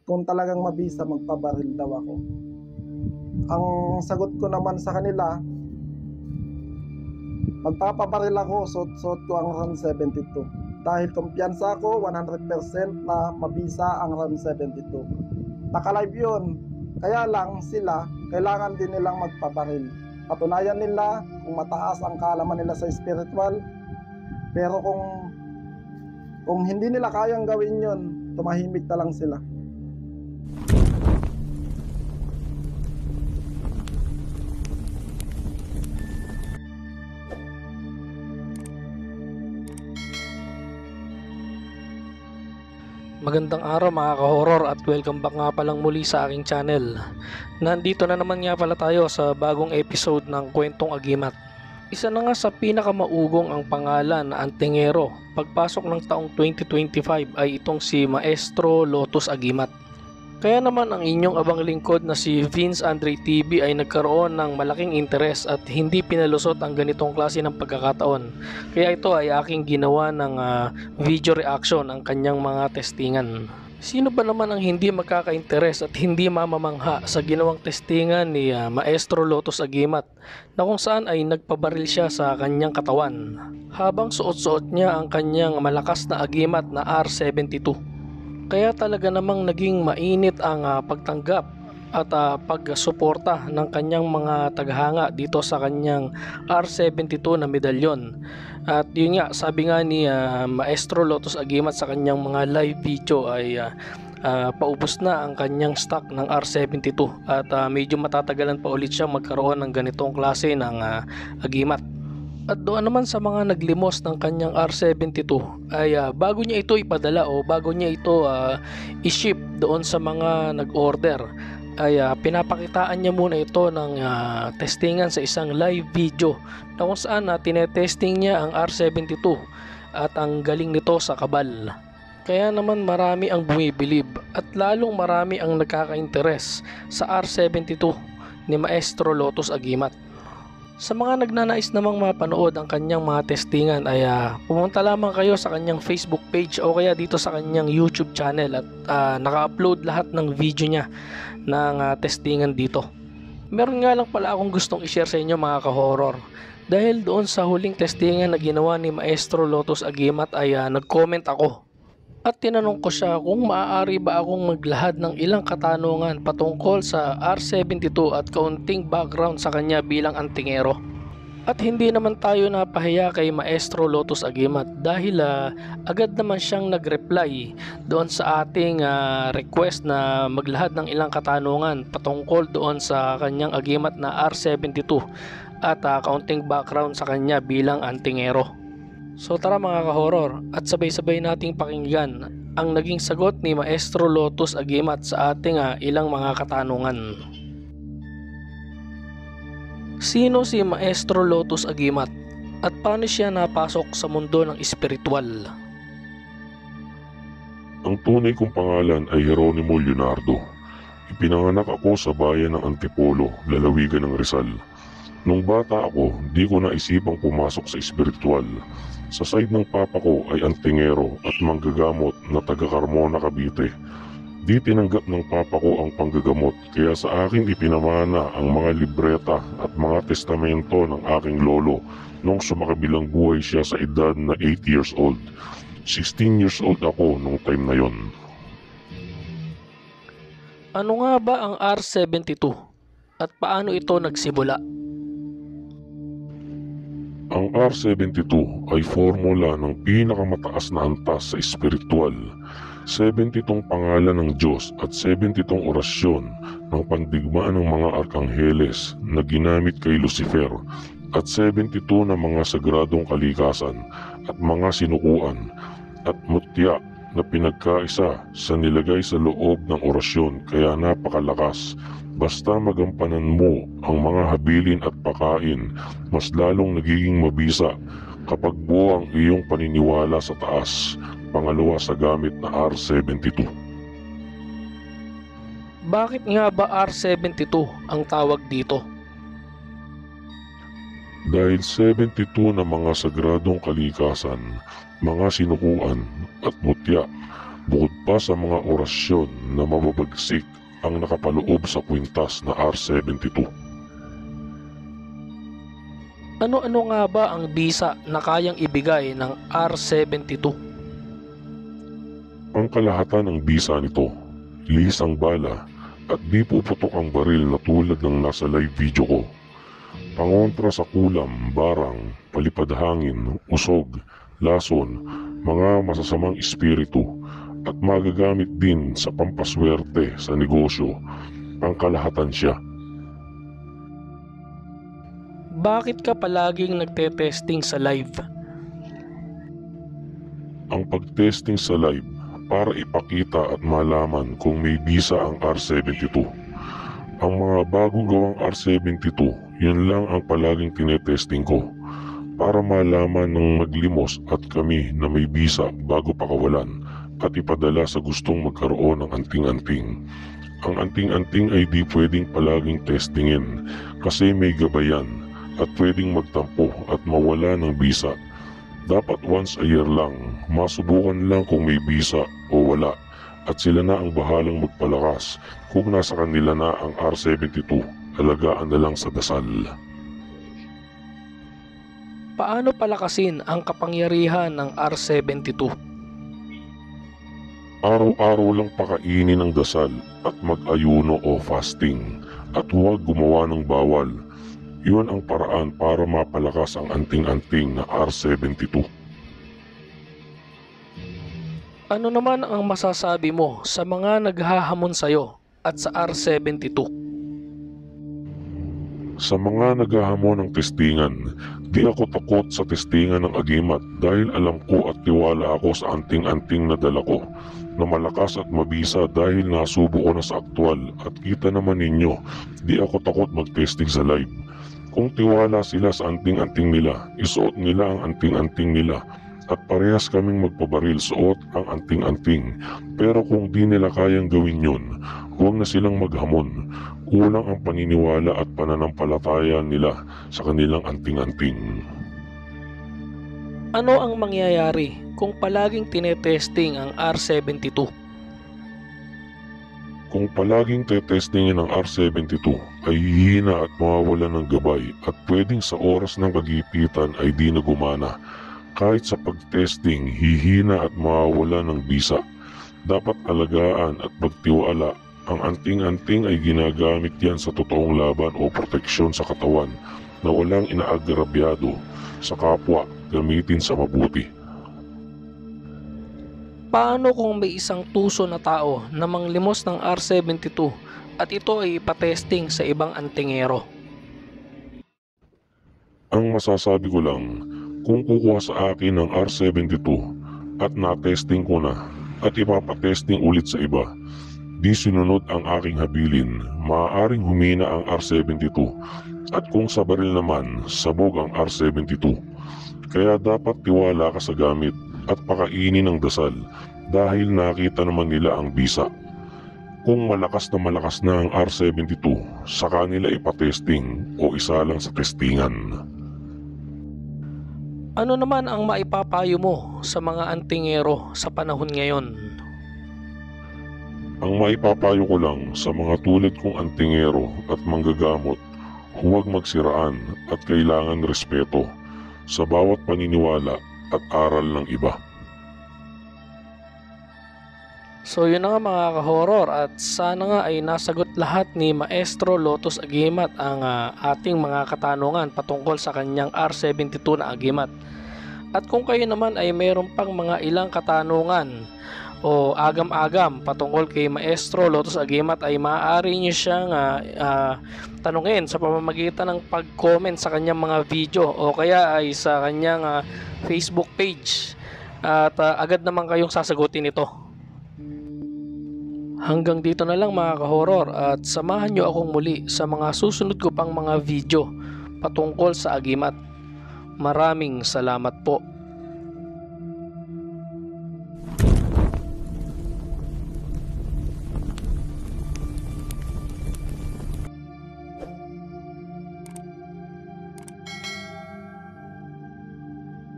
kung talagang mabisa, magpabaril daw ako. Ang sagot ko naman sa kanila, magpapabaril ako, suot ko ang RAM 72. Dahil kumpiyansa ako 100% na mabisa ang RAM 72. Naka-live yun. Kaya lang sila, kailangan din nilang magpabaril. Patunayan nila kung mataas ang kaalaman nila sa spiritual. Pero kung hindi nila kayang gawin yun, tumahimik na lang sila. Magandang araw mga ka-horror at welcome back nga palang muli sa aking channel. Nandito na naman nga pala tayo sa bagong episode ng Kwentong Agimat. Isa na nga sa pinakamaugong ang pangalan na antingero pagpasok ng taong 2025 ay itong si Maestro Lotus Agimat. Kaya naman ang inyong abang lingkod na si Vince Andre TV ay nagkaroon ng malaking interes at hindi pinalusot ang ganitong klase ng pagkakataon. Kaya ito ay aking ginawa ng video reaction ang kanyang mga testingan. Sino ba naman ang hindi magkaka-interes at hindi mamamangha sa ginawang testingan ni Maestro Lotus Agimat na kung saan ay nagpabaril siya sa kanyang katawan habang suot-suot niya ang kanyang malakas na agimat na R72. Kaya talaga namang naging mainit ang pagtanggap at pagsuporta ng kanyang mga tagahanga dito sa kanyang R72 na medalyon. At yun nga, sabi nga ni Maestro Lotus Agimat sa kanyang mga live video ay paubos na ang kanyang stock ng R72 at medyo matatagalan pa ulit siya magkaroon ng ganitong klase ng agimat. At doon naman sa mga naglimos ng kanyang R72 ay bago niya ito ipadala o bago niya ito i-ship doon sa mga nag-order ay pinapakitaan niya muna ito ng testingan sa isang live video na kung saan tinetesting niya ang R72 at ang galing nito sa kabal. Kaya naman marami ang bumibilib at lalong marami ang nagkaka-interes sa R72 ni Maestro Lotus Agimat. Sa mga nagnanais namang mapanood ang kanyang mga testingan ay pumunta lamang kayo sa kanyang Facebook page o kaya dito sa kanyang YouTube channel at naka-upload lahat ng video niya ng testingan dito. Meron nga lang pala akong gustong i-share sa inyo mga ka-horror. Dahil doon sa huling testingan na ginawa ni Maestro Lotus Agimat ay nag-comment ako. At tinanong ko siya kung maaari ba akong maglahad ng ilang katanungan patungkol sa R72 at kaunting background sa kanya bilang antingero. At hindi naman tayo napahiya kay Maestro Lotus Agimat dahil agad naman siyang nag-reply doon sa ating request na maglahad ng ilang katanungan patungkol doon sa kanyang agimat na R72 at kaunting background sa kanya bilang antingero. So tara mga ka-horror at sabay-sabay nating pakinggan ang naging sagot ni Maestro Lotus Agimat sa ating ilang mga katanungan. Sino si Maestro Lotus Agimat at paano siya napasok sa mundo ng espiritual? Ang tunay kong pangalan ay Jeronimo Leonardo. Ipinanganak ako sa bayan ng Antipolo, lalawigan ng Rizal. Nung bata ako, di ko naisipang pumasok sa espiritual. Sa side ng papa ko ay antingero at manggagamot na taga Carmona, Cavite. Di tinanggap ng papa ko ang panggagamot kaya sa akin ipinamana ang mga libreta at mga testamento ng aking lolo nung sumakabilang buhay siya sa edad na 8 years old. 16 years old ako nung time na yon. Ano nga ba ang R72 at paano ito nagsimula? Ang R72 ay formula ng pinakamataas na antas sa espiritual. 72 pangalan ng Diyos at 72 orasyon ng pandigmaan ng mga arkangheles na ginamit kay Lucifer at 72 na mga sagradong kalikasan at mga sinukuan at mutya na pinagkaisa sa nilagay sa loob ng orasyon kaya napakalakas. Basta magampanan mo ang mga habilin at pakain, mas lalong nagiging mabisa kapag buo ang iyong paniniwala sa taas. Pangalawa sa gamit na R72. Bakit nga ba R72 ang tawag dito? Dahil 72 na mga sagradong kalikasan, mga sinukuan at mutya bukod pa sa mga orasyon na mababagsik ang nakapaloob sa kwintas na R72. Ano-ano nga ba ang bisa na kayang ibigay ng R72? Ang kalahatan ng bisa nito, lihis ang bala at di puputok ang baril na tulad ng nasa live video ko. Pangontra sa kulam, barang, palipad hangin, usog, lason, mga masasamang espiritu at magagamit din sa pampaswerte sa negosyo, ang kalahatan siya. Bakit ka palaging nagte-testing sa live? Ang pag-testing sa live para ipakita at malaman kung may bisa ang R72. Ang mga bagong gawang R72, yun lang ang palaging tinetesting ko para malaman ng maglimos at kami na may bisa bago pakawalan at ipadala sa gustong magkaroon ng anting-anting. Ang anting-anting ay di pwedeng palaging testingin kasi may gabayan at pwedeng magtampo at mawala ng bisa. Dapat once a year lang, masubukan lang kung may bisa o wala at sila na ang bahalang magpalakas. Kung nasa kanila na ang R72, alagaan na lang sa dasal. Paano palakasin ang kapangyarihan ng R72? Araw-araw lang pakainin ng dasal at mag-ayuno o fasting at huwag gumawa ng bawal. Yun ang paraan para mapalakas ang anting-anting na R72. Ano naman ang masasabi mo sa mga naghahamon sa'yo at sa R72? Sa mga naghahamon ng testingan, di ako takot sa testingan ng agimat dahil alam ko at tiwala ako sa anting-anting na dala ko na malakas at mabisa dahil nasubo ko na sa aktwal at kita naman ninyo, di ako takot mag-testing sa live. Kung tiwala sila sa anting-anting nila, isuot nila ang anting-anting nila at parehas kaming magpabaril suot ang anting-anting. Pero kung di nila kayang gawin yun, huwag na silang maghamon. Kulang ang paniniwala at pananampalataya nila sa kanilang anting-anting. Ano ang mangyayari kung palaging tinetesting ang R72? Kung palaging tetestingin ang R72 ay hihina at mawawala ng gabay at pwedeng sa oras ng kagipitan ay di na gumana. Kahit sa pagtesting, hihina at mawawala ng bisa. Dapat alagaan at pagtiwala. Ang anting-anting ay ginagamit yan sa totoong laban o proteksyon sa katawan na walang inaagrabyado sa kapwa, gamitin sa mabuti. Paano kung may isang tuso na tao na manglimos ng R72 at ito ay ipatesting sa ibang antingero? Ang masasabi ko lang, kung kukuha sa akin ng R72 at na-testing ko na at ipapatesting ulit sa iba, di sinunod ang aking habilin, maaaring humina ang R72 at kung sa baril naman, sabog ang R72. Kaya dapat tiwala ka sa gamit at pakainin ng dasal dahil nakita naman nila ang bisa. Kung malakas na ang R72, saka nila ipatesting o isa lang sa testingan. Ano naman ang maipapayo mo sa mga antingero sa panahon ngayon? Ang maipapayo ko lang sa mga tulad kong antingero at manggagamot, huwag magsiraan at kailangan respeto sa bawat paniniwala at aral ng iba. So yun na nga mga ka-horror, at sana nga ay nasagot lahat ni Maestro Lotus Agimat ang ating mga katanungan patungkol sa kanyang R72 na agimat. At kung kayo naman ay mayroon pang mga ilang katanungan o agam-agam patungkol kay Maestro Lotus Agimat, ay maaari nyo siyang tanungin sa pamamagitan ng pag-comment sa kanyang mga video o kaya ay sa kanyang Facebook page, at agad naman kayong sasagutin ito. Hanggang dito na lang mga ka-horror, at samahan nyo akong muli sa mga susunod ko pang mga video patungkol sa agimat. Maraming salamat po.